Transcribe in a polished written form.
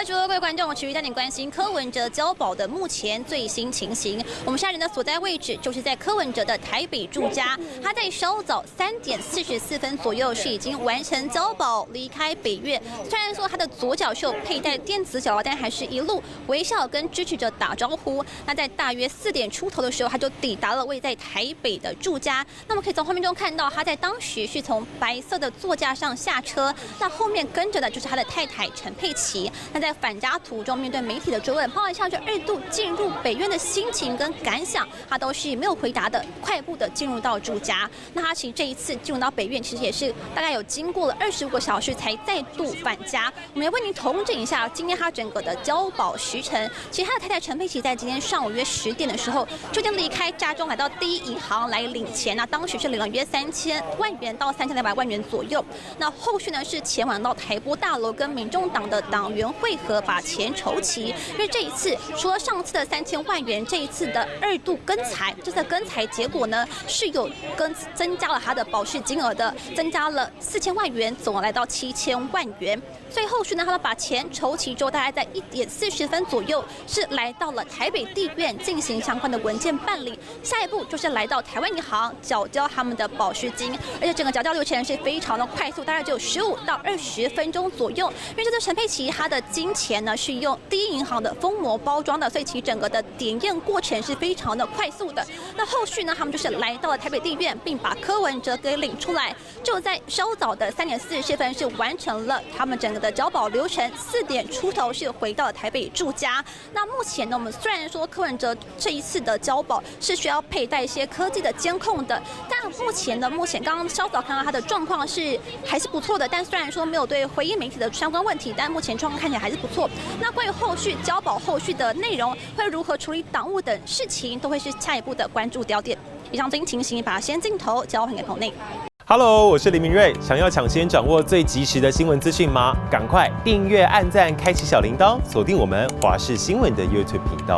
来，诸位观众，持续带您关心柯文哲交保的目前最新情形。我们现在人的所在位置就是在柯文哲的台北住家，他在稍早3点44分左右是已经完成交保，离开北院。虽然说他的左脚是有佩戴电子脚镣，但还是一路微笑跟支持者打招呼。那在大约4点出头的时候，他就抵达了位在台北的住家。那么可以从画面中看到，他在当时是从白色的座驾上下车，那后面跟着的就是他的太太陈佩琪。那在返家途中，面对媒体的追问，包含像这2度进入北院的心情跟感想，他都是没有回答的，快步的进入到住家。那他其实这一次进入到北院，其实也是大概有经过了25个小时才再度返家。我们也为您统整一下今天他整个的交保时程。其实他的太太陈佩琪在今天上午约10点的时候，就已经离开家中，来到第一银行来领钱。那当时是领了约3000万元到3200万元左右。那后续呢是前往到台玻大楼跟民众党的党员会合，把钱筹齐。因为这一次除了上次的3000万元，这一次的2度更财，这次的更财结果呢是有增加了他的保释金额的，增加了4000万元，总额来到7000万元。所以后续呢，他们把钱筹齐之后，大概在1点40分左右是来到了台北地院进行相关的文件办理。下一步就是来到台湾银行缴交他们的保释金，而且整个缴交流程是非常的快速，大概只有15到20分钟左右。因为这个陈佩琪他的金钱呢是用第一银行的封膜包装的，所以其整个的点验过程是非常的快速的。那后续呢，他们就是来到了台北地院，并把柯文哲给领出来，就在稍早的3点40分是完成了他们整个的交保流程。4点出头是回到了台北住家。那目前呢，我们虽然说柯文哲这一次的交保是需要佩戴一些科技的监控的，但目前刚刚稍早看到他的状况是还是不错的。但虽然说没有对回应媒体的相关问题，但目前状况看起来还是不错。那关于后续交保后续的内容会如何处理党务等事情，都会是下一步的关注焦点。以上最新情形，把先镜头交还给棚内。Hello， 我是林明瑞。想要抢先掌握最及时的新闻资讯吗？赶快订阅、按赞、开启小铃铛，锁定我们华视新闻的 YouTube 频道。